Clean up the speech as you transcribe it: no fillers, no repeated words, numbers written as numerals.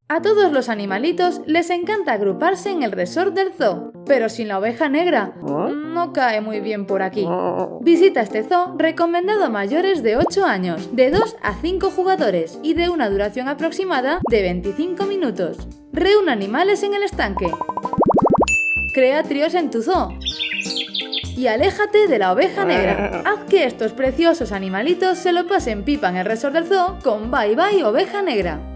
A todos los animalitos les encanta agruparse en el resort del zoo, pero sin la oveja negra no cae muy bien por aquí. Visita este zoo recomendado a mayores de 8 años, de 2 a 5 jugadores y de una duración aproximada de 25 minutos. Reúne animales en el estanque. Crea tríos en tu zoo. Y aléjate de la oveja negra. Haz que estos preciosos animalitos se lo pasen pipa en el resort del zoo con Bye Bye Oveja Negra.